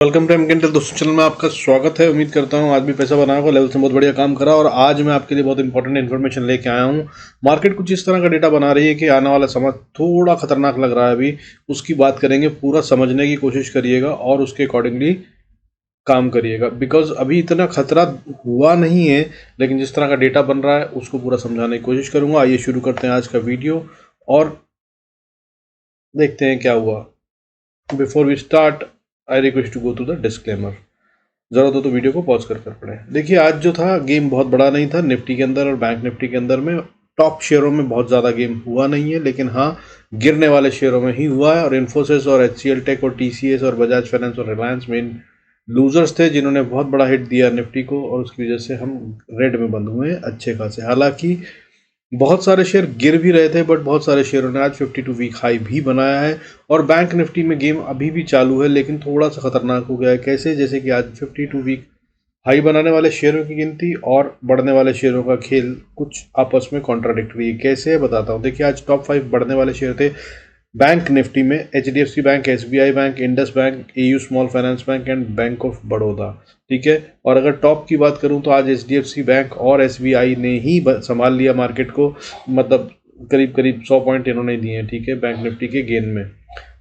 Welcome to एमकेएनटेल दोस्तों, channel में आपका स्वागत है। उम्मीद करता हूँ आज भी पैसा बनाया होगा, लेवल से बहुत बढ़िया काम करा। और आज मैं आपके लिए बहुत इंपॉर्टेंट इन्फॉर्मेशन लेके आया हूँ। मार्केट कुछ इस तरह का डेटा बना रही है कि आने वाला समय थोड़ा खतरनाक लग रहा है। अभी उसकी बात करेंगे, पूरा समझने की कोशिश करिएगा और उसके अकॉर्डिंगली काम करिएगा। बिकॉज अभी इतना खतरा हुआ नहीं है, लेकिन जिस तरह का डेटा बन रहा है उसको पूरा समझाने की कोशिश करूँगा। आइए शुरू करते हैं आज का वीडियो और देखते हैं क्या हुआ। Before we start I request to go to the disclaimer. जरूरत हो तो वीडियो को पॉज कर पढ़ें। देखिए, आज जो था गेम बहुत बड़ा नहीं था। निफ्टी के अंदर और बैंक निफ्टी के अंदर में टॉप शेयरों में बहुत ज़्यादा गेम हुआ नहीं है, लेकिन हाँ गिरने वाले शेयरों में ही हुआ है। और इन्फोसिस और HCL टेक और TCS और बजाज फाइनेंस और रिलायंस मेन लूजर्स थे, जिन्होंने बहुत बड़ा हिट दिया निफ्टी को, और उसकी वजह से हम रेड में बंद हुए हैं अच्छे खासे। हालांकि बहुत सारे शेयर गिर भी रहे थे, बट बहुत सारे शेयरों ने आज 52 वीक हाई भी बनाया है। और बैंक निफ्टी में गेम अभी भी चालू है, लेकिन थोड़ा सा खतरनाक हो गया है। कैसे? जैसे कि आज 52 वीक हाई बनाने वाले शेयरों की गिनती और बढ़ने वाले शेयरों का खेल कुछ आपस में कॉन्ट्राडिक्टरी है। कैसे है बताता हूँ। देखिए, आज टॉप 5 बढ़ने वाले शेयर थे बैंक निफ्टी में HDFC bank, SBI bank, Indus bank, AU small finance bank and bank of Baroda. ठीक है। और अगर टॉप की बात करूं तो आज HDFC बैंक और SBI ने ही संभाल लिया मार्केट को। मतलब करीब करीब 100 पॉइंट इन्होंने दिए हैं, ठीक है, बैंक निफ्टी के गेन में।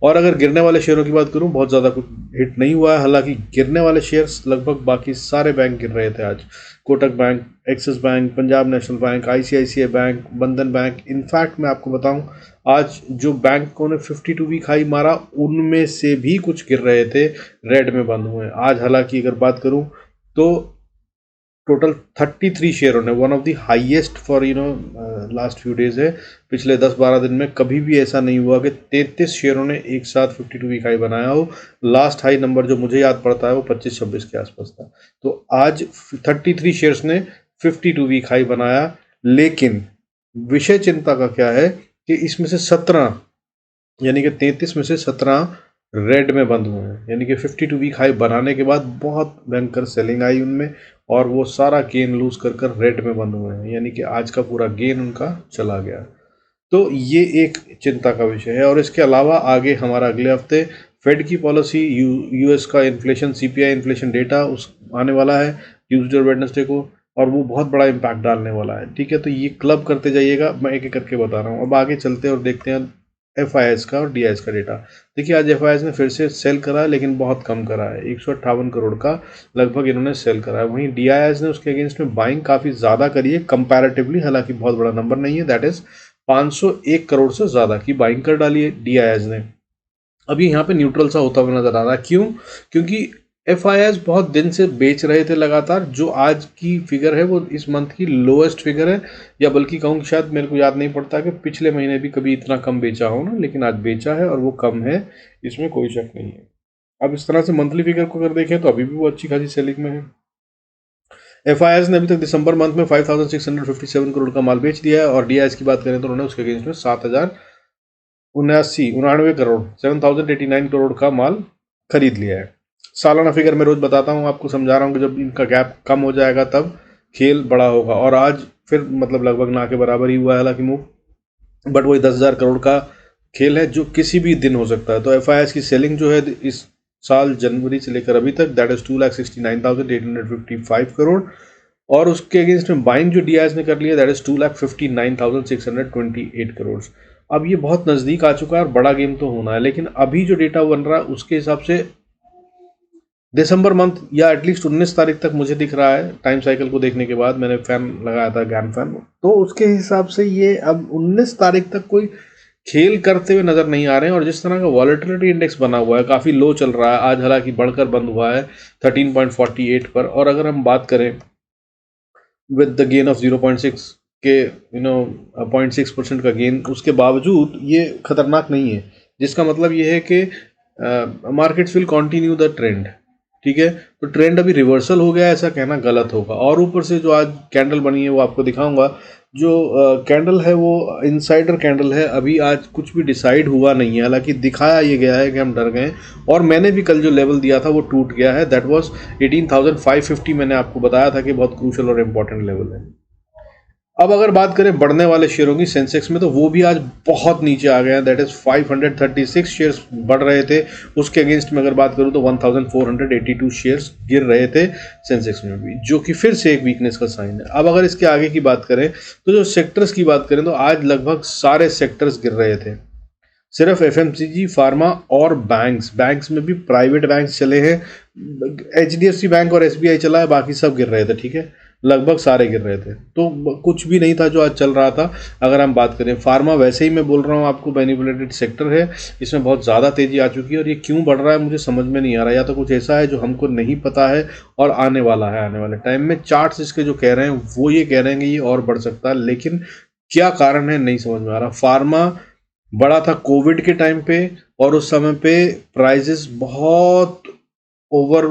और अगर गिरने वाले शेयरों की बात करूं, बहुत ज़्यादा कुछ हिट नहीं हुआ है। हालांकि गिरने वाले शेयर्स लगभग बाकी सारे बैंक गिर रहे थे आज। Kotak bank, axis bank, Punjab national bank, ICICI bank, बंधन बैंक। इनफैक्ट मैं आपको बताऊं, आज जो बैंकों ने 52 वीक हाई मारा, उनमें से भी कुछ गिर रहे थे, रेड में बंद हुए आज। हालांकि अगर बात करूं तो टोटल 33 शेयरों ने, one of the highest for last few days है। पिछले 10-12 दिन में कभी भी ऐसा नहीं हुआ कि 33 शेयरों ने एक साथ 52 वीक हाई बनाया हो। लास्ट हाई नंबर जो मुझे याद पड़ता है वो 25-26 के आसपास था। तो आज 33 शेयर्स ने 52 वीक हाई बनाया। लेकिन विषय चिंता का क्या है कि इसमें से 17, यानी कि 33 में से 17 रेड में बंद हुए हैं। यानी कि 52 वीक हाई बनाने के बाद बहुत भयंकर सेलिंग आई उनमें, और वो सारा गेन लूज कर कर रेड में बंद हुए हैं। यानी कि आज का पूरा गेन उनका चला गया। तो ये एक चिंता का विषय है। और इसके अलावा आगे हमारा अगले हफ्ते फेड की पॉलिसी, US का इन्फ्लेशन, CPI इन्फ्लेशन डेटा उस आने वाला है ट्यूसडे और वेडनेसडे को, और वो बहुत बड़ा इम्पैक्ट डालने वाला है। ठीक है, तो ये क्लब करते जाइएगा, मैं एक एक करके बता रहा हूँ। अब आगे चलते हैं और देखते हैं FIS का और DIS का डेटा। देखिए, आज FIS ने फिर से सेल करा है, लेकिन बहुत कम करा है। 158 करोड़ का लगभग इन्होंने सेल करा है। वहीं DIS ने उसके अगेंस्ट में बाइंग काफ़ी ज़्यादा करी है कंपैरेटिवली। हालांकि बहुत बड़ा नंबर नहीं है, दैट इज़ 501 करोड़ से ज़्यादा की बाइंग कर डाली है DIS ने। अभी यहाँ पे न्यूट्रल सा होता हुआ नजर आ रहा है। क्यों? क्योंकि FIS बहुत दिन से बेच रहे थे लगातार। जो आज की फिगर है वो इस मंथ की लोएस्ट फिगर है, या बल्कि कहूँ शायद, मेरे को याद नहीं पड़ता कि पिछले महीने भी कभी इतना कम बेचा हो ना, लेकिन आज बेचा है और वो कम है, इसमें कोई शक नहीं है। अब इस तरह से मंथली फिगर को अगर देखें तो अभी भी वो अच्छी खासी सेलिंग में है। FIS ने अभी तक दिसंबर मंथ में 5657 करोड़ का माल बेच दिया है। और DIS की बात करें तो उन्होंने उसके अगेंस्ट में 7,099 करोड़ 7,089 करोड़ का माल खरीद लिया है। सालाना फिगर मैं रोज बताता हूँ, आपको समझा रहा हूँ कि जब इनका गैप कम हो जाएगा तब खेल बड़ा होगा। और आज फिर मतलब लगभग ना के बराबर ही हुआ है हालांकि मूव, बट वही 10,000 करोड़ का खेल है जो किसी भी दिन हो सकता है। तो FIS की सेलिंग जो है इस साल जनवरी से लेकर अभी तक, दैट इज 2,69,855 करोड़। और उसके अगेंस्ट में बाइंग जो DIS ने कर लिया, दैट इज 2,59,628 करोड़। अब ये बहुत नज़दीक आ चुका है और बड़ा गेम तो होना है। लेकिन अभी जो डेटा बन रहा है उसके हिसाब से दिसंबर मंथ या एटलीस्ट 19 तारीख तक मुझे दिख रहा है, टाइम साइकिल को देखने के बाद मैंने फैन लगाया था, गैन फैन, तो उसके हिसाब से ये अब 19 तारीख तक कोई खेल करते हुए नजर नहीं आ रहे हैं। और जिस तरह का वॉलेटिलिटी इंडेक्स बना हुआ है, काफ़ी लो चल रहा है आज, हालांकि बढ़कर बंद हुआ है 13.48 पर। और अगर हम बात करें विद द गेन ऑफ 0.6 के 0.6% का गेन, उसके बावजूद ये खतरनाक नहीं है। जिसका मतलब ये है कि markets will continue the trend. ठीक है, तो ट्रेंड अभी रिवर्सल हो गया है, ऐसा कहना गलत होगा। और ऊपर से जो आज कैंडल बनी है वो आपको दिखाऊंगा। जो कैंडल है वो इनसाइडर कैंडल है, अभी आज कुछ भी डिसाइड हुआ नहीं है। हालांकि दिखाया ये गया है कि हम डर गए, और मैंने भी कल जो लेवल दिया था वो टूट गया है, दैट वाज 18,550। मैंने आपको बताया था कि बहुत क्रूशल और इम्पोर्टेंट लेवल है। अब अगर बात करें बढ़ने वाले शेयरों की सेंसेक्स में, तो वो भी आज बहुत नीचे आ गए हैं। दैट इज 536 शेयर्स बढ़ रहे थे, उसके अगेंस्ट में अगर बात करूं तो 1482 शेयर्स गिर रहे थे सेंसेक्स में भी, जो कि फिर से एक वीकनेस का साइन है। अब अगर इसके आगे की बात करें तो जो सेक्टर्स की बात करें तो आज लगभग सारे सेक्टर्स गिर रहे थे। सिर्फ एफएमसीजी, फार्मा और बैंक्स में भी प्राइवेट बैंक्स चले हैं, एचडीएफसी बैंक और एसबीआई चला है, बाकी सब गिर रहे थे। ठीक है, लगभग सारे गिर रहे थे, तो कुछ भी नहीं था जो आज चल रहा था। अगर हम बात करें फार्मा, वैसे ही मैं बोल रहा हूँ आपको, मैनिपुलेटेड सेक्टर है, इसमें बहुत ज़्यादा तेजी आ चुकी है और ये क्यों बढ़ रहा है मुझे समझ में नहीं आ रहा। या तो कुछ ऐसा है जो हमको नहीं पता है और आने वाला है, आने वाले टाइम में चार्ट्स इसके जो कह रहे हैं वो ये कह रहे हैं कि ये और बढ़ सकता है, लेकिन क्या कारण है नहीं समझ में आ रहा। फार्मा बड़ा था कोविड के टाइम पे और उस समय पे प्राइजेस बहुत ओवर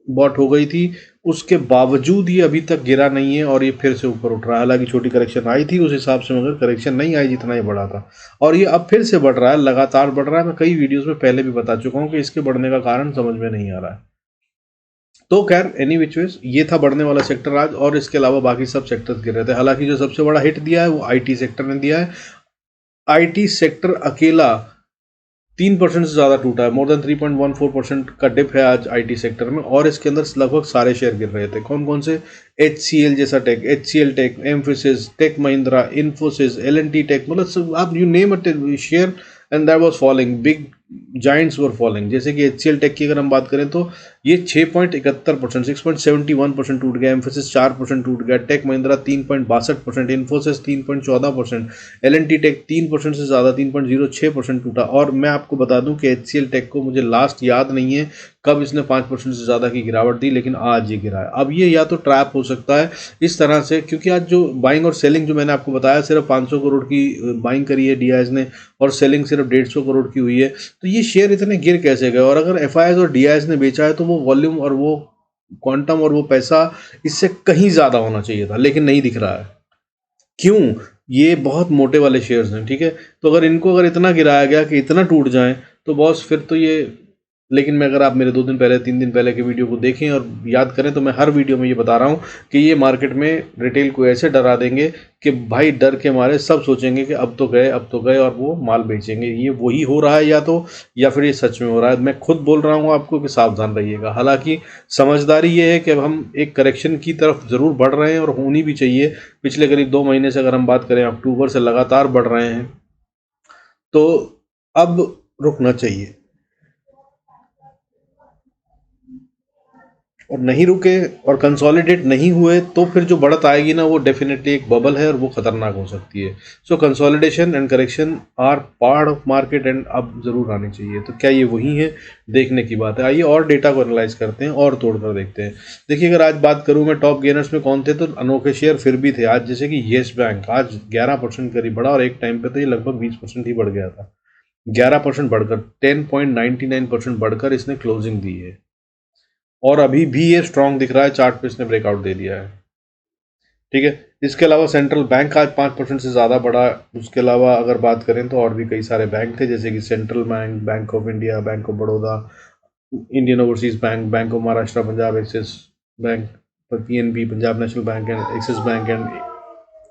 बॉट हो गई थी, उसके बावजूद ये अभी तक गिरा नहीं है और ये फिर से ऊपर उठ रहा है। हालांकि छोटी करेक्शन आई थी उस हिसाब से, मगर करेक्शन नहीं आई जितना ये बढ़ा था, और ये अब फिर से बढ़ रहा है, लगातार बढ़ रहा है। मैं कई वीडियोस में पहले भी बता चुका हूँ कि इसके बढ़ने का कारण समझ में नहीं आ रहा है। तो खैर एनी विच वेज ये था बढ़ने वाला सेक्टर आज, और इसके अलावा बाकी सब सेक्टर्स गिर रहे थे। हालांकि जो सबसे बड़ा हिट दिया है वो आईटी सेक्टर ने दिया है। आईटी सेक्टर अकेला 3% से ज़्यादा टूटा है, मोर देन 3.14% का डिप है आज आईटी सेक्टर में, और इसके अंदर लगभग सारे शेयर गिर रहे थे। कौन कौन से? HCL जैसा tech, HCL tech, Mphasis, tech Mahindra, Infosys, LNT tech, मतलब आप you name a share and that was falling, big giants were falling. जैसे कि HCL टेक की अगर हम बात करें तो ये 6.71%, 6.71% टूट गया, एम्फोसिस 4% टूट गया, tech Mahindra 3.62%, Infosys 3.14%, LNT tech 3% से ज़्यादा 3.06% टूटा। और मैं आपको बता दूं कि HCL टेक को मुझे लास्ट याद नहीं है कब इसने 5% से ज़्यादा की गिरावट दी, लेकिन आज ये गिरा है। अब ये या तो ट्रैप हो सकता है इस तरह से, क्योंकि आज जो बाइंग और सेलिंग जो मैंने आपको बताया, सिर्फ 500 करोड़ की बाइंग करी है DIs ने और सेलिंग सिर्फ 150 करोड़ की हुई है, तो ये शेयर इतने गिर कैसे गए? और अगर FIs और DIs ने बेचा है तो वो वॉल्यूम और वो क्वांटम और वो पैसा इससे कहीं ज़्यादा होना चाहिए था, लेकिन नहीं दिख रहा है। क्यों? ये बहुत मोटे वाले शेयर्स हैं, ठीक है, तो अगर इतना गिराया गया कि इतना टूट जाए तो बॉस फिर तो ये, लेकिन मैं अगर आप मेरे 2 दिन पहले 3 दिन पहले के वीडियो को देखें और याद करें तो मैं हर वीडियो में ये बता रहा हूँ कि ये मार्केट में रिटेल को ऐसे डरा देंगे कि भाई डर के मारे सब सोचेंगे कि अब तो गए और वो माल बेचेंगे। ये वही हो रहा है या फिर ये सच में हो रहा है। मैं खुद बोल रहा हूँ आपको कि सावधान रहिएगा। हालांकि समझदारी ये है कि अब हम एक करेक्शन की तरफ ज़रूर बढ़ रहे हैं और होनी भी चाहिए। पिछले करीब 2 महीने से अगर हम बात करें, अक्टूबर से लगातार बढ़ रहे हैं, तो अब रुकना चाहिए, और नहीं रुके और कंसोलिडेट नहीं हुए तो फिर जो बढ़त आएगी ना वो डेफिनेटली एक बबल है और वो खतरनाक हो सकती है। So consolidation and correction are part of market and अब जरूर आनी चाहिए। तो क्या ये वही है? देखने की बात है। आइए और डेटा को एनालाइज करते हैं और तोड़कर देखते हैं। देखिए, अगर आज बात करूं मैं टॉप गेनर्स में कौन थे, तो अनोखे शेयर फिर भी थे आज, जैसे कि येस बैंक आज 11% करीब बढ़ा, और एक टाइम पे तो ये लगभग 20% ही बढ़ गया था। 11% बढ़कर 10.99% बढ़कर इसने क्लोजिंग दी है, और अभी भी ये स्ट्रांग दिख रहा है, चार्ट पे इसने ब्रेकआउट दे दिया है। ठीक है, इसके अलावा सेंट्रल बैंक आज 5% से ज़्यादा बढ़ा। उसके अलावा अगर बात करें तो और भी कई सारे बैंक थे, जैसे कि central bank, bank of India, bank of Baroda, Indian overseas bank, bank of Maharashtra, Punjab axis bank, PNB, Punjab national bank and axis bank and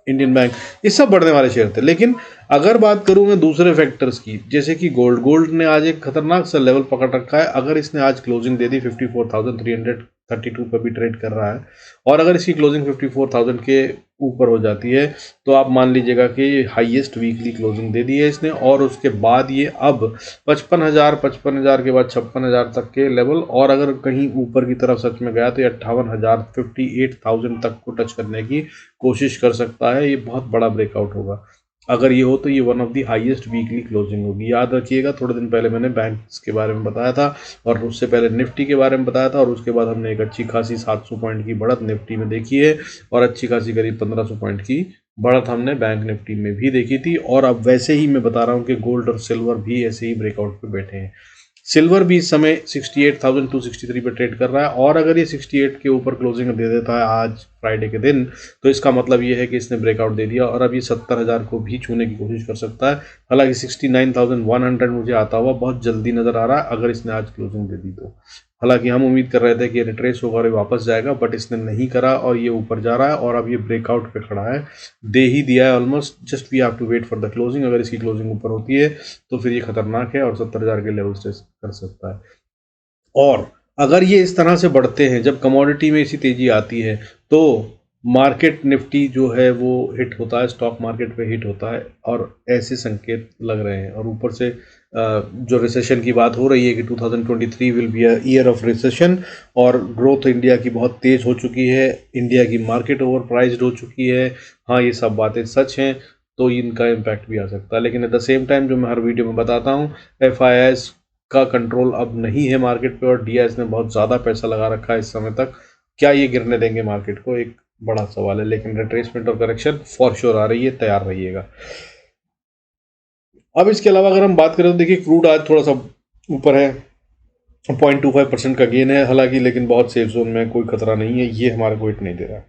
Indian bank, ये सब बढ़ने वाले शेयर थे। लेकिन अगर बात करूं मैं दूसरे फैक्टर्स की, जैसे कि गोल्ड ने आज एक खतरनाक सा लेवल पकड़ रखा है। अगर इसने आज क्लोजिंग दे दी 54,332 पर भी ट्रेड कर रहा है, और अगर इसकी क्लोजिंग 54,000 के ऊपर हो जाती है तो आप मान लीजिएगा कि हाईएस्ट वीकली क्लोजिंग दे दी है इसने। और उसके बाद ये अब 55,000 के बाद 56,000 तक के लेवल, और अगर कहीं ऊपर की तरफ सच में गया तो 58,000, 58,000 तक को टच करने की कोशिश कर सकता है। ये बहुत बड़ा ब्रेकआउट होगा। अगर ये हो तो ये one of the highest weekly closing होगी। याद रखिएगा, थोड़े दिन पहले मैंने बैंक्स के बारे में बताया था, और उससे पहले निफ्टी के बारे में बताया था, और उसके बाद हमने एक अच्छी खासी 700 पॉइंट की बढ़त निफ्टी में देखी है, और अच्छी खासी करीब 1500 पॉइंट की बढ़त हमने बैंक निफ्टी में भी देखी थी। और अब वैसे ही मैं बता रहा हूँ कि गोल्ड और सिल्वर भी ऐसे ही ब्रेकआउट पे बैठे हैं। सिल्वर भी इस समय 68,263 पे ट्रेड कर रहा है, और अगर ये 68 के ऊपर क्लोजिंग दे देता है आज फ्राइडे के दिन, तो इसका मतलब ये है कि इसने ब्रेकआउट दे दिया और अब ये 70,000 को भी छूने की कोशिश कर सकता है। हालांकि 69,100 मुझे आता हुआ बहुत जल्दी नज़र आ रहा है अगर इसने आज क्लोजिंग दे दी तो। हालांकि हम उम्मीद कर रहे थे कि ये रिट्रेस होगा और ये वापस जाएगा, बट इसने नहीं करा और ये ऊपर जा रहा है और अब ये ब्रेकआउट पे खड़ा है, दे ही दिया है almost. Just we have to wait for the closing. अगर इसकी क्लोजिंग ऊपर होती है तो फिर ये खतरनाक है और 70,000 के लेवल से कर सकता है। और अगर ये इस तरह से बढ़ते हैं, जब कमोडिटी में इसी तेजी आती है तो मार्केट निफ्टी जो है वो हिट होता है, स्टॉक मार्केट पे हिट होता है और ऐसे संकेत लग रहे हैं। और ऊपर से जो रिसेशन की बात हो रही है कि 2023 will be a year of recession और ग्रोथ इंडिया की बहुत तेज हो चुकी है, इंडिया की मार्केट ओवर प्राइज्ड हो चुकी है। हाँ, ये सब बातें सच हैं, तो इनका इम्पैक्ट भी आ सकता है। लेकिन एट द सेम टाइम जो मैं हर वीडियो में बताता हूँ, FIIs का कंट्रोल अब नहीं है मार्केट पे और DIs ने बहुत ज़्यादा पैसा लगा रखा है इस समय तक। क्या ये गिरने देंगे मार्केट को, एक बड़ा सवाल है। लेकिन रिट्रेसमेंट और करेक्शन फॉर श्योर आ रही है, तैयार रहिएगा। अब इसके अलावा अगर हम बात करें तो देखिए क्रूड आज थोड़ा सा ऊपर है, 0.25% का गेन है हालांकि, लेकिन बहुत सेफ जोन में, कोई खतरा नहीं है, ये हमारे को हिट नहीं दे रहा है।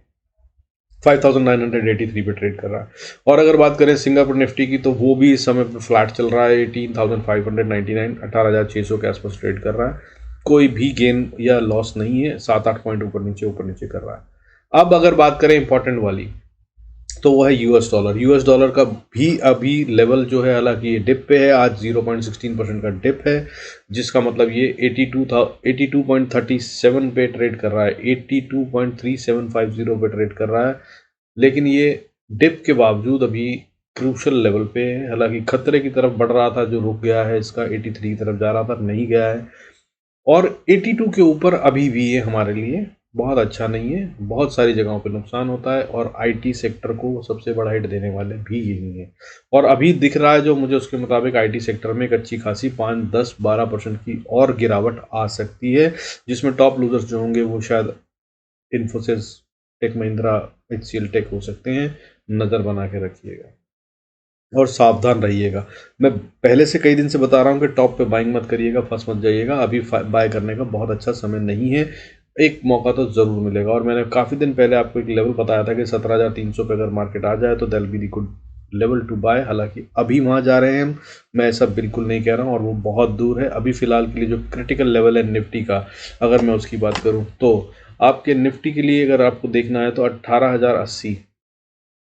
5983 पे ट्रेड कर रहा है। और अगर बात करें सिंगापुर निफ्टी की तो वो भी इस समय पे फ्लैट चल रहा है, 18,599, 18,600 के आसपास ट्रेड कर रहा है। कोई भी गेन या लॉस नहीं है, 7-8 पॉइंट ऊपर नीचे कर रहा है। अब अगर बात करें इंपॉर्टेंट वाली तो वो है यूएस डॉलर का भी अभी लेवल जो है, हालांकि ये डिप पे है, आज 0.16% का डिप है, जिसका मतलब ये 82.37 पे ट्रेड कर रहा है, 82.3750 पे ट्रेड कर रहा है। लेकिन ये डिप के बावजूद अभी क्रूशल लेवल पे है, हालांकि खतरे की तरफ बढ़ रहा था जो रुक गया है, इसका 83 की तरफ जा रहा था, नहीं गया है। और 82 के ऊपर अभी भी ये हमारे लिए बहुत अच्छा नहीं है, बहुत सारी जगहों पे नुकसान होता है और आईटी सेक्टर को सबसे बड़ा हिट देने वाले भी यही है। और अभी दिख रहा है जो मुझे, उसके मुताबिक आईटी सेक्टर में एक अच्छी खासी 5-10-12% की और गिरावट आ सकती है, जिसमें टॉप लूजर्स जो होंगे वो शायद Infosys, tech Mahindra, HCL tech हो सकते हैं। नज़र बना के रखिएगा और सावधान रहिएगा। मैं पहले से कई दिन से बता रहा हूँ कि टॉप पे बाइंग मत करिएगा, फंस मत जाइएगा, अभी बाय करने का बहुत अच्छा समय नहीं है, एक मौका तो ज़रूर मिलेगा। और मैंने काफ़ी दिन पहले आपको एक लेवल बताया था कि 17,300 पे अगर मार्केट आ जाए तो that be the good level to buy. हालांकि अभी वहाँ जा रहे हैं हम, मैं ऐसा बिल्कुल नहीं कह रहा हूँ और वो बहुत दूर है। अभी फ़िलहाल के लिए जो क्रिटिकल लेवल है निफ्टी का, अगर मैं उसकी बात करूँ तो आपके निफ्टी के लिए अगर आपको देखना है तो 18,080,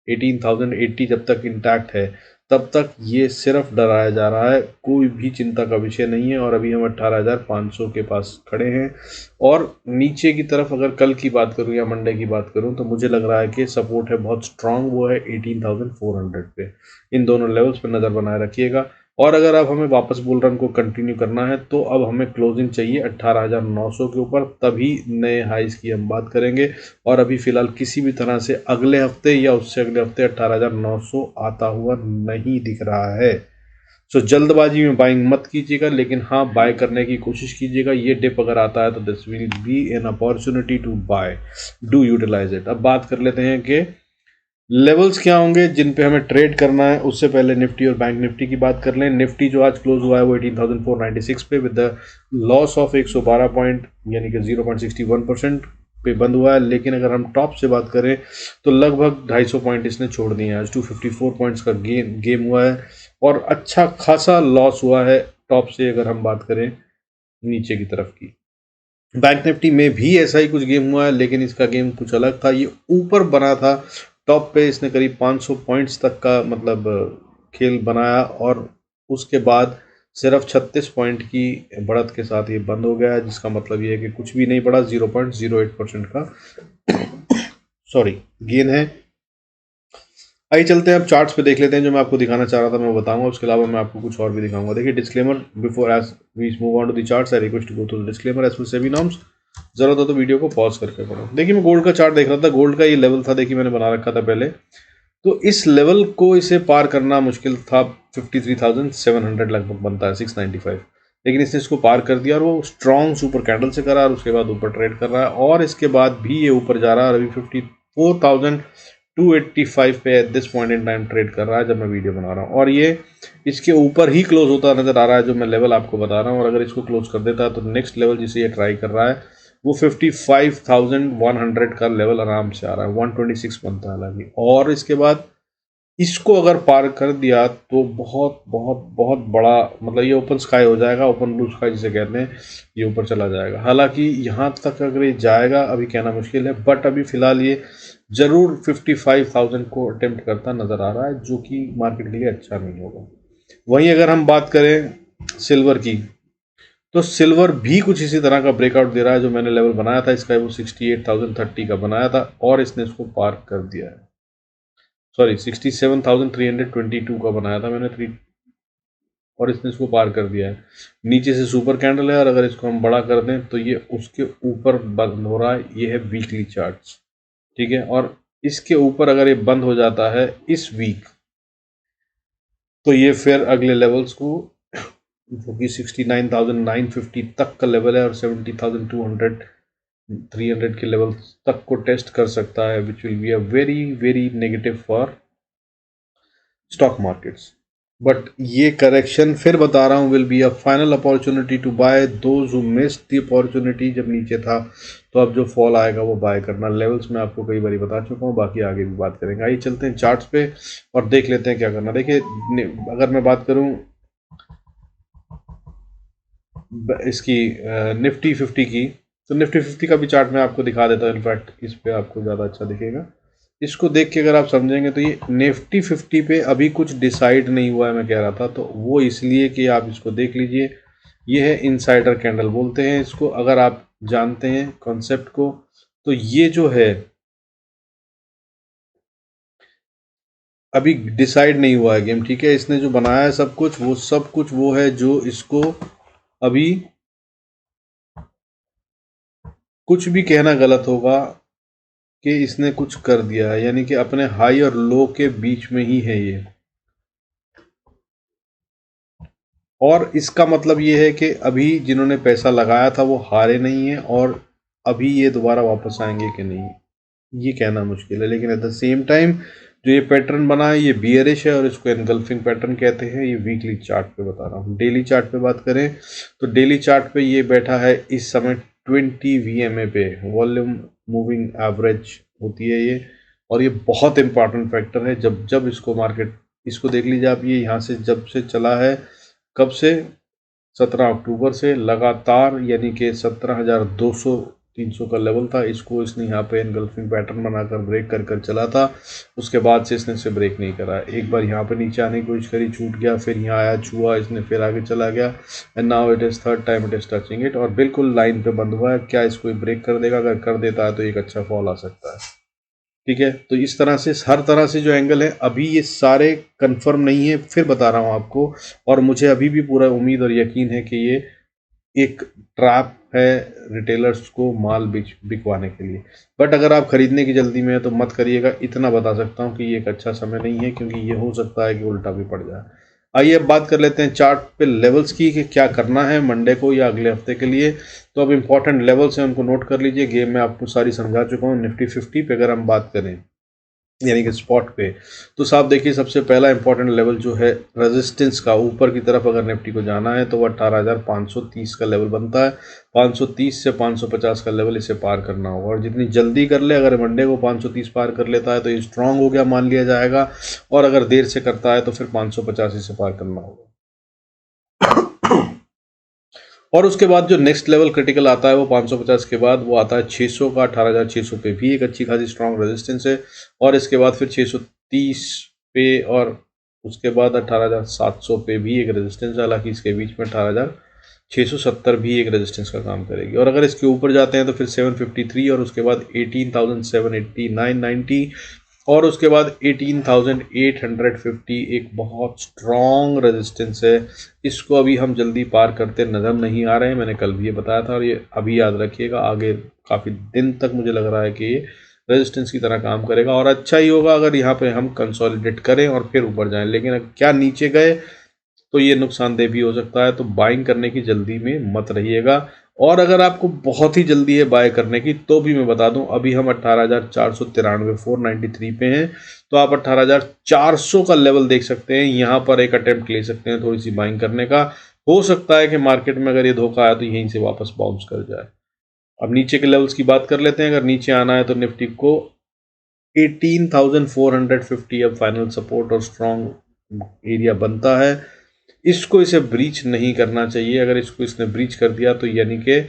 18,080 जब तक इंटैक्ट है तब तक ये सिर्फ डराया जा रहा है, कोई भी चिंता का विषय नहीं है। और अभी हम 18,500 के पास खड़े हैं। और नीचे की तरफ अगर कल की बात करूं या मंडे की बात करूं तो मुझे लग रहा है कि सपोर्ट है बहुत स्ट्रांग, वो है 18,400 पे। इन दोनों लेवल्स पर नज़र बनाए रखिएगा। और अगर अब हमें वापस बुल रन को कंटिन्यू करना है तो अब हमें क्लोजिंग चाहिए 18,900 के ऊपर, तभी नए हाइस की हम बात करेंगे। और अभी फ़िलहाल किसी भी तरह से अगले हफ्ते या उससे अगले हफ्ते 18,900 आता हुआ नहीं दिख रहा है। सो जल्दबाजी में बाइंग मत कीजिएगा, लेकिन हाँ बाय करने की कोशिश कीजिएगा। ये डिप अगर आता है तो this will be an opportunity to buy, do utilize it. अब बात कर लेते हैं कि लेवल्स क्या होंगे जिन पे हमें ट्रेड करना है। उससे पहले निफ्टी और बैंक निफ्टी की बात कर लें। निफ्टी जो आज क्लोज हुआ है वो 18,496 पे with the loss of 112 point, यानी कि 0.61% पे बंद हुआ है। लेकिन अगर हम टॉप से बात करें तो लगभग 250 पॉइंट इसने छोड़ दिए हैं। आज 254 पॉइंट्स का गेम हुआ है और अच्छा खासा लॉस हुआ है टॉप से अगर हम बात करें नीचे की तरफ की। बैंक निफ्टी में भी ऐसा ही कुछ गेम हुआ है, लेकिन इसका गेम कुछ अलग था, ये ऊपर बना था, टॉप पे इसने करीब 500 पॉइंट्स तक का मतलब खेल बनाया और उसके बाद सिर्फ 36 पॉइंट की बढ़त के साथ ये बंद हो गया है, जिसका मतलब ये है कि कुछ भी नहीं बढ़ा, 0.08% का सॉरी गेन है। आइए चलते हैं अब चार्ट्स पे देख लेते हैं। जो मैं आपको दिखाना चाह रहा था मैं बताऊंगा, उसके अलावा मैं आपको कुछ और भी दिखाऊंगा। देखिए disclaimer before as we move on to the charts, I request to go to the disclaimer as per SEBI norms. जरूरत हो तो वीडियो को पॉज करके पढ़ो। देखिए मैं गोल्ड का चार्ट देख रहा था, गोल्ड का ये लेवल था, देखिए मैंने बना रखा था पहले, तो इस लेवल को इसे पार करना मुश्किल था। 53,700 लगभग बनता है, 695, लेकिन इसने इसको पार कर दिया और वो स्ट्रॉन्ग सुपर कैंडल से करा और उसके बाद ऊपर ट्रेड कर रहा है और इसके बाद भी ये ऊपर जा रहा है और अभी 54,285 पे at this point in time trade कर रहा है जब मैं वीडियो बना रहा हूँ। और ये इसके ऊपर ही क्लोज होता नजर आ रहा है जो मैं लेवल आपको बता रहा हूँ। और अगर इसको क्लोज कर देता है तो नेक्स्ट लेवल जिसे ये ट्राई कर रहा है वो 55,100 का लेवल आराम से आ रहा है, 126 बनता है हालांकि। और इसके बाद इसको अगर पार कर दिया तो बहुत बहुत बहुत बड़ा, मतलब ये ओपन स्काई हो जाएगा, ओपन ब्लू स्काई जिसे कहते हैं, ये ऊपर चला जाएगा। हालांकि यहाँ तक अगर ये जाएगा अभी कहना मुश्किल है, बट अभी फिलहाल ये जरूर 55,000 को अटेम्प्ट करता नजर आ रहा है, जो कि मार्केट के लिए अच्छा नहीं होगा। वहीं अगर हम बात करें सिल्वर की, तो सिल्वर भी कुछ इसी तरह का ब्रेकआउट दे रहा है। जो मैंने लेवल बनाया था इसका, वो 68,030 का बनाया था और इसने इसको पार कर दिया है। सॉरी, 67,322 का बनाया था मैंने 3, और इसने इसको पार कर दिया है। नीचे से सुपर कैंडल है, और अगर इसको हम बड़ा कर दें तो ये उसके ऊपर बंद हो रहा है। ये है वीकली चार्ट्स, ठीक है। और इसके ऊपर अगर ये बंद हो जाता है इस वीक, तो ये फिर अगले लेवल्स को, जो कि 69,950 तक का लेवल है और 70,200 300 के लेवल तक को टेस्ट कर सकता है, which will be a very very negative for stock markets. But ये करेक्शन, फिर बता रहा हूँ, will be a final opportunity to buy those who missed the opportunity. जब नीचे था तो अब जो फॉल आएगा वो बाय करना। लेवल्स मैं आपको कई बार बता चुका हूँ, बाकी आगे भी बात करेंगे। आइए चलते हैं चार्ट्स पे और देख लेते हैं क्या करना। देखिए, अगर मैं बात करूँ इसकी निफ्टी 50 की, तो निफ्टी 50 का भी चार्ट मैं आपको दिखा देता हूँ। इनफैक्ट इस पे आपको ज़्यादा अच्छा दिखेगा। इसको देख के अगर आप समझेंगे तो ये निफ्टी 50 पे अभी कुछ डिसाइड नहीं हुआ है, मैं कह रहा था, तो वो इसलिए कि आप इसको देख लीजिए। ये है इनसाइडर कैंडल बोलते हैं इसको, अगर आप जानते हैं कॉन्सेप्ट को। तो ये जो है अभी डिसाइड नहीं हुआ है गेम, ठीक है। इसने जो बनाया है सब कुछ, वो सब कुछ वो है जो इसको अभी कुछ भी कहना गलत होगा कि इसने कुछ कर दिया है, यानी कि अपने हाई और लो के बीच में ही है ये। और इसका मतलब ये है कि अभी जिन्होंने पैसा लगाया था वो हारे नहीं है, और अभी ये दोबारा वापस आएंगे कि नहीं, ये कहना मुश्किल है। लेकिन एट द सेम टाइम जो ये पैटर्न बना है ये बियरिश है, और इसको एनगल्फिंग पैटर्न कहते हैं। ये वीकली चार्ट पे बता रहा हूँ। डेली चार्ट पे बात करें तो डेली चार्ट पे ये बैठा है इस समय 20 VMA पे, वॉल्यूम मूविंग एवरेज होती है ये। और ये बहुत इंपॉर्टेंट फैक्टर है। जब जब इसको मार्केट, इसको देख लीजिए आप, ये यहाँ से जब से चला है, कब से, 17 अक्टूबर से लगातार, यानी कि 17,200 300 का लेवल था, इसको इसने यहाँ पे एनगल्फिंग पैटर्न बनाकर ब्रेक कर कर चला था। उसके बाद से इसने इसे ब्रेक नहीं करा। एक बार यहाँ पे नीचे आने की कोशिश करी, छूट गया, फिर यहाँ आया, छुआ, इसने फिर आगे चला गया, and now it is third time it is touching it, और बिल्कुल लाइन पे बंद हुआ है। क्या इसको ब्रेक कर देगा? अगर कर देता है तो एक अच्छा फॉल आ सकता है, ठीक है। तो इस तरह से हर तरह से जो एंगल है, अभी ये सारे कंफर्म नहीं है, फिर बता रहा हूँ आपको। और मुझे अभी भी पूरा उम्मीद और यकीन है कि ये एक ट्रैप है रिटेलर्स को माल बिकवाने के लिए। बट अगर आप खरीदने की जल्दी में है तो मत करिएगा। इतना बता सकता हूँ कि ये एक अच्छा समय नहीं है, क्योंकि ये हो सकता है कि उल्टा भी पड़ जाए। आइए अब बात कर लेते हैं चार्ट पे लेवल्स की, कि क्या करना है मंडे को या अगले हफ्ते के लिए। तो अब इंपॉर्टेंट लेवल्स हैं, उनको नोट कर लीजिए। गेम में आपको सारी समझा चुका हूँ। निफ्टी 50 पे अगर हम बात करें, यानी कि स्पॉट पे, तो साहब देखिए, सबसे पहला इंपॉर्टेंट लेवल जो है रेजिस्टेंस का, ऊपर की तरफ अगर निफ्टी को जाना है तो वह 18,530 का लेवल बनता है। 530 से 550 का लेवल इसे पार करना होगा, और जितनी जल्दी कर ले, अगर मंडे को 530 पार कर लेता है तो ये स्ट्रांग हो गया मान लिया जाएगा, और अगर देर से करता है तो फिर 550 इसे पार करना होगा। और उसके बाद जो नेक्स्ट लेवल क्रिटिकल आता है वो 550 के बाद वो आता है 600 का। 18,600 पे भी एक अच्छी खासी स्ट्रांग रेजिस्टेंस है, और इसके बाद फिर 630 पे, और उसके बाद 18,700 पे भी एक रेजिस्टेंस है। हालांकि इसके बीच में 18,670 भी एक रेजिस्टेंस का काम करेगी। और अगर इसके ऊपर जाते हैं तो फिर 753, और उसके बाद 18,789.90, और उसके बाद 18,850 एक बहुत स्ट्रॉन्ग रेजिस्टेंस है। इसको अभी हम जल्दी पार करते नज़र नहीं आ रहे हैं, मैंने कल भी ये बताया था, और ये अभी याद रखिएगा। आगे काफ़ी दिन तक मुझे लग रहा है कि ये रेजिस्टेंस की तरह काम करेगा, और अच्छा ही होगा अगर यहाँ पे हम कंसोलिडेट करें और फिर ऊपर जाएं। लेकिन क्या नीचे गए तो ये नुकसानदेह भी हो सकता है, तो बाइंग करने की जल्दी में मत रहिएगा। और अगर आपको बहुत ही जल्दी है बाय करने की, तो भी मैं बता दूं, अभी हम 18,493 493 पे हैं, तो आप 18,400 का लेवल देख सकते हैं। यहाँ पर एक अटेम्प्ट ले सकते हैं थोड़ी सी बाइंग करने का। हो सकता है कि मार्केट में अगर ये धोखा आया तो यहीं से वापस बाउंस कर जाए। अब नीचे के लेवल्स की बात कर लेते हैं। अगर नीचे आना है तो निफ्टी को 18,450 अब फाइनल सपोर्ट और स्ट्रॉन्ग एरिया बनता है। इसको इसे ब्रीच नहीं करना चाहिए। अगर इसको इसने ब्रीच कर दिया तो यानी कि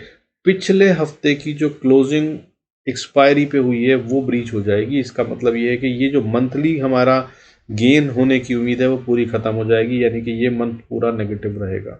पिछले हफ्ते की जो क्लोजिंग एक्सपायरी पे हुई है वो ब्रीच हो जाएगी। इसका मतलब ये है कि ये जो मंथली हमारा गेन होने की उम्मीद है वो पूरी खत्म हो जाएगी, यानी कि ये मंथ पूरा नेगेटिव रहेगा।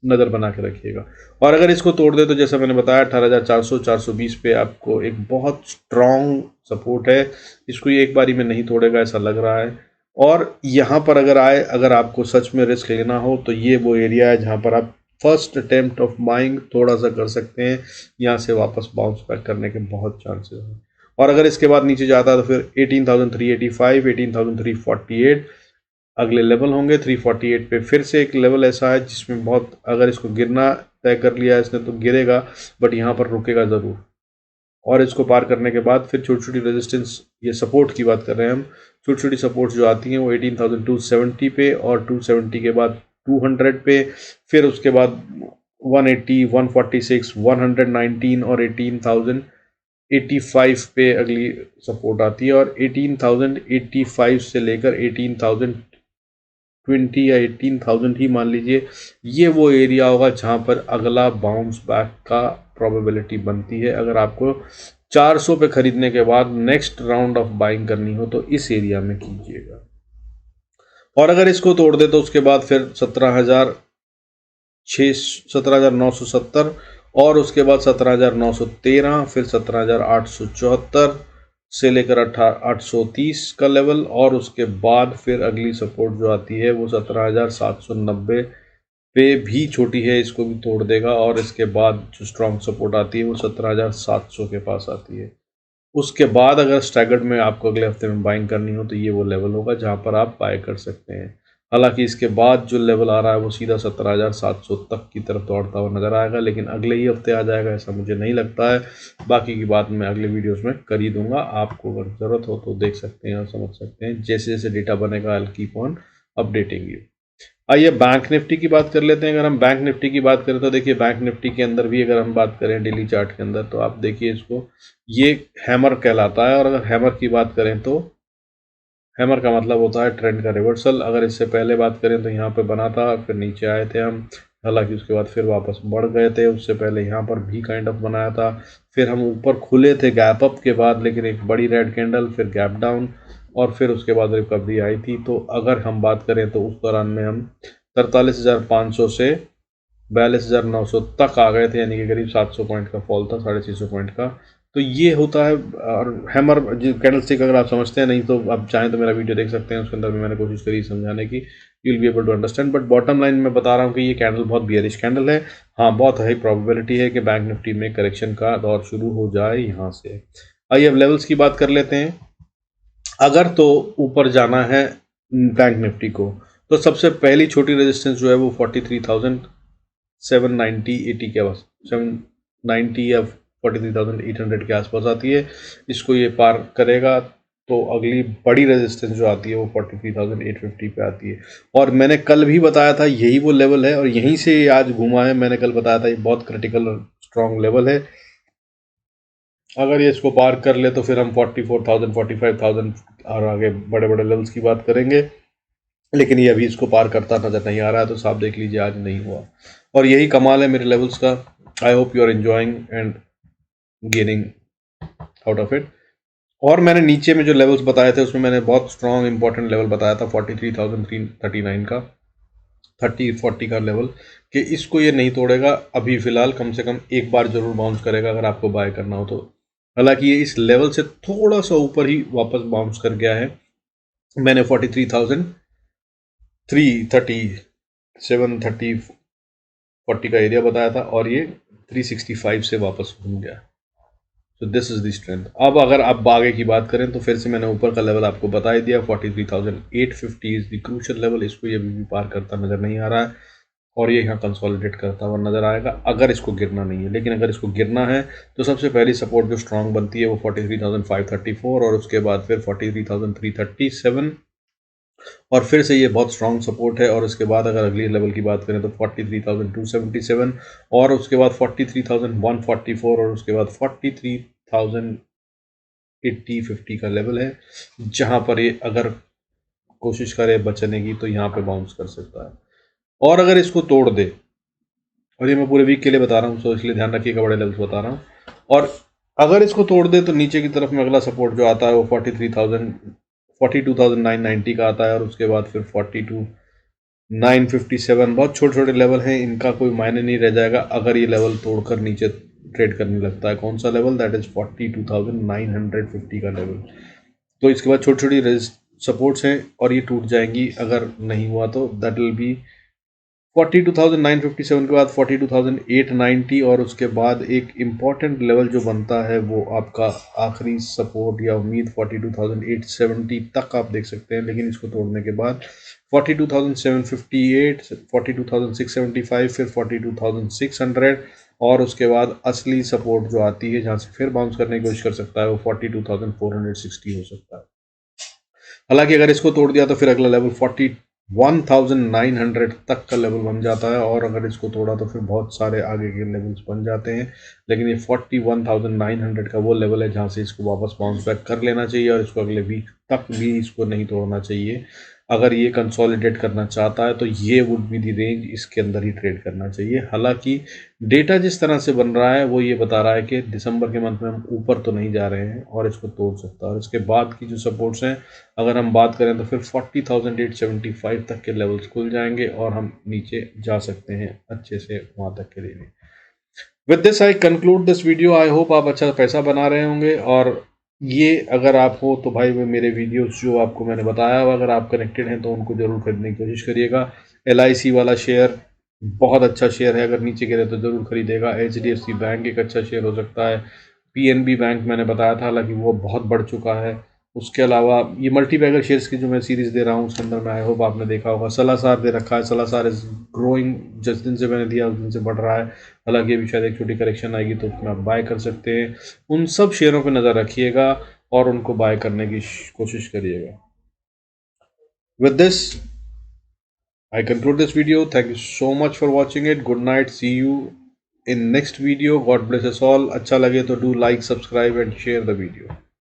नज़र बना के रखिएगा। और अगर इसको तोड़ दे तो जैसा मैंने बताया 18,400 420 पे आपको एक बहुत स्ट्रॉन्ग सपोर्ट है। इसको ये एक बारी में नहीं तोड़ेगा ऐसा लग रहा है। और यहाँ पर अगर आए, अगर आपको सच में रिस्क लेना हो तो ये वो एरिया है जहाँ पर आप फर्स्ट अटेम्प्ट ऑफ बाइंग थोड़ा सा कर सकते हैं। यहाँ से वापस बाउंस बैक करने के बहुत चांसेस हैं। और अगर इसके बाद नीचे जाता है तो फिर 18,385 18,348 अगले लेवल होंगे। 348 पे फिर से एक लेवल ऐसा है जिसमें बहुत, अगर इसको गिरना तय कर लिया इसने तो गिरेगा, बट यहाँ पर रुकेगा ज़रूर। और इसको पार करने के बाद फिर छोटी छोटी रेजिस्टेंस, ये सपोर्ट की बात कर रहे हैं हम, छोटी छोटी सपोर्ट जो आती हैं वो 18,270 पे और 270 के बाद 200 पे, फिर उसके बाद 180 146 119 और 18,085 पे अगली सपोर्ट आती है। और 18,085 से लेकर 18,020 या 18,000 ही मान लीजिए, ये वो एरिया होगा जहां पर अगला बाउंस बैक का प्रोबेबिलिटी बनती है। अगर आपको 400 पे खरीदने के बाद नेक्स्ट राउंड ऑफ बाइंग करनी हो तो इस एरिया में कीजिएगा। और अगर इसको तोड़ दे तो उसके बाद फिर 17,970 और उसके बाद 17,913, फिर 17,874 से लेकर 830 का लेवल, और उसके बाद फिर अगली सपोर्ट जो आती है वो 17,790 पे भी छोटी है, इसको भी तोड़ देगा। और इसके बाद जो स्ट्रॉन्ग सपोर्ट आती है वो 17,700 के पास आती है। उसके बाद अगर स्टैगर्ड में आपको अगले हफ्ते में बाइंग करनी हो तो ये वो लेवल होगा जहां पर आप बाय कर सकते हैं। हालांकि इसके बाद जो लेवल आ रहा है वो सीधा 17,700 तक की तरफ दौड़ता हुआ नजर आएगा, लेकिन अगले ही हफ्ते आ जाएगा ऐसा मुझे नहीं लगता है। बाकी की बात मैं अगले वीडियोस में कर ही दूंगा। आपको अगर ज़रूरत हो तो देख सकते हैं और समझ सकते हैं। जैसे जैसे डेटा बनेगा I will keep on updating you. आइए बैंक निफ्टी की बात कर लेते हैं। अगर हम बैंक निफ्टी की बात करें तो देखिए बैंक निफ्टी के अंदर भी अगर हम बात करें डेली चार्ट के अंदर तो आप देखिए इसको, ये हैमर कहलाता है। और अगर हैमर की बात करें तो हैमर का मतलब होता है ट्रेंड का रिवर्सल। अगर इससे पहले बात करें तो यहाँ पे बना था, फिर नीचे आए थे हम, हालांकि उसके बाद फिर वापस बढ़ गए थे। उससे पहले यहाँ पर भी काइंड ऑफ बनाया था, फिर हम ऊपर खुले थे गैप अप के बाद, लेकिन एक बड़ी रेड कैंडल, फिर गैप डाउन, और फिर उसके बाद रिकवरी आई थी। तो अगर हम बात करें तो उस दौरान में हम 43,500 से 42,900 तक आ गए थे, यानी कि करीब 700 पॉइंट का फॉल था, 650 पॉइंट का। तो ये होता है। और हैमर कैंडल स्टिक अगर आप समझते हैं, नहीं तो आप चाहें तो मेरा वीडियो देख सकते हैं, उसके अंदर भी मैंने कोशिश करी समझाने की, you will be able to understand. But bottom line में बता रहा हूँ कि ये कैंडल बहुत बियरिश कैंडल है। हाँ, बहुत हाई प्रोबेबिलिटी है कि बैंक निफ्टी में करेक्शन का दौर शुरू हो जाए यहाँ से। आइए अब लेवल्स की बात कर लेते हैं। अगर तो ऊपर जाना है बैंक निफ्टी को तो सबसे पहली छोटी रेजिस्टेंस जो है वो 43,790 के आस 790 या 43,800 के आसपास आती है। इसको ये पार करेगा तो अगली बड़ी रेजिस्टेंस जो आती है वो 43,850 पे आती है। और मैंने कल भी बताया था यही वो लेवल है और यहीं से ये आज घुमा है। मैंने कल बताया था ये बहुत क्रिटिकल और स्ट्रॉन्ग लेवल है। अगर ये इसको पार कर ले तो फिर हम 44,000 45,000 और आगे बड़े बड़े लेवल्स की बात करेंगे, लेकिन ये अभी इसको पार करता नजर नहीं आ रहा है। तो साफ देख लीजिए आज नहीं हुआ, और यही कमाल है मेरे लेवल्स का। I hope you are enjoying and gaining out of it. और मैंने नीचे में जो लेवल्स बताए थे उसमें मैंने बहुत स्ट्रॉन्ग इंपॉर्टेंट लेवल बताया था 43,339 का, 30-40 का लेवल, कि इसको ये नहीं तोड़ेगा अभी फिलहाल, कम से कम एक बार जरूर बाउंस करेगा अगर आपको बाय करना हो तो। हालांकि ये इस लेवल से थोड़ा सा ऊपर ही वापस बाउंस कर गया है। मैंने 43,330 730 40 का एरिया बताया था और ये 365 से वापस घूम गया। तो दिस इज द स्ट्रेंथ। अब अगर आप आगे की बात करें तो फिर से मैंने ऊपर का लेवल आपको बता ही दिया, 43,850 इज द क्रूशियल लेवल। इसको ये अभी भी पार करता नजर नहीं आ रहा है और ये यहाँ कंसोलिडेट करता हुआ नजर आएगा अगर इसको गिरना नहीं है। लेकिन अगर इसको गिरना है तो सबसे पहली सपोर्ट जो स्ट्रांग बनती है वो 43,534 और उसके बाद फिर 43,337 और फिर से ये बहुत स्ट्रांग सपोर्ट है। और उसके बाद अगर अगली लेवल की बात करें तो 43,277 और उसके बाद 43,144 और उसके बाद 43,000 80-50 का लेवल है, जहां पर ये अगर कोशिश करे बचने की तो यहाँ पे बाउंस कर सकता है। और अगर इसको तोड़ दे, और ये मैं पूरे वीक के लिए बता रहा हूँ, तो इसलिए ध्यान रखिएगा, बड़े लेवल्स बता रहा हूँ। और अगर इसको तोड़ दे तो नीचे की तरफ में अगला सपोर्ट जो आता है वो 42,990 का आता है, और उसके बाद फिर 42,957। बहुत छोटे छोटे लेवल हैं, इनका कोई मायने नहीं रह जाएगा अगर ये लेवल तोड़कर नीचे ट्रेड करने लगता है। कौन सा लेवल? दैट इज 42,950 का लेवल। तो इसके बाद छोटी छोटी सपोर्ट्स हैं और ये टूट जाएंगी अगर नहीं हुआ तो। दैट विल बी 42,957 के बाद 42,890, और उसके बाद एक इम्पॉर्टेंट लेवल जो बनता है वो आपका आखिरी सपोर्ट या उम्मीद 42,870 तक आप देख सकते हैं। लेकिन इसको तोड़ने के बाद 42,758, 42,675, फिर 42,600, और उसके बाद असली सपोर्ट जो आती है जहां से फिर बाउंस करने की कोशिश कर सकता है वो 42,460 हो सकता है। हालांकि अगर इसको तोड़ दिया तो फिर अगला लेवल 41,900 तक का लेवल बन जाता है, और अगर इसको तोड़ा तो फिर बहुत सारे आगे के लेवल्स बन जाते हैं। लेकिन ये 41,900 का वो लेवल है जहां से इसको वापस बाउंस बैक कर लेना चाहिए, और इसको अगले वीक तक भी इसको नहीं तोड़ना चाहिए। अगर ये कंसोलिडेट करना चाहता है तो ये वुड बी दी रेंज, इसके अंदर ही ट्रेड करना चाहिए। हालांकि डेटा जिस तरह से बन रहा है वो ये बता रहा है कि दिसंबर के मंथ में हम ऊपर तो नहीं जा रहे हैं और इसको तोड़ सकता है। और इसके बाद की जो सपोर्ट्स हैं अगर हम बात करें तो फिर 40,875 तक के लेवल्स खुल जाएंगे और हम नीचे जा सकते हैं अच्छे से वहां तक के लिए। With this I conclude this video. I hope आप अच्छा पैसा बना रहे होंगे, और ये अगर आप हो तो भाई मेरे वीडियोस जो आपको मैंने बताया अगर आप कनेक्टेड हैं तो उनको जरूर खरीदने की कोशिश करिएगा। LIC वाला शेयर बहुत अच्छा शेयर है, अगर नीचे गिरे तो जरूर खरीदेगा। HDFC बैंक एक अच्छा शेयर हो सकता है। PNB बैंक मैंने बताया था, हालांकि वो बहुत बढ़ चुका है। उसके अलावा ये मल्टी बैगर शेयर्स की जो मैं सीरीज दे रहा हूँ उसके अंदर में आई होप आपने देखा होगा सलासार दे रखा है। सलासार इज ग्रोइंग, जिस दिन से मैंने दिया उस दिन से बढ़ रहा है। हालांकि अभी शायद एक छोटी करेक्शन आएगी तो उसमें आप बाय कर सकते हैं। उन सब शेयरों पर नज़र रखिएगा और उनको बाय करने की कोशिश करिएगा। With this I conclude this video. Thank you so much for watching it. Good night. See you in next video. God bless us all. अच्छा लगे तो do like, subscribe and share the video.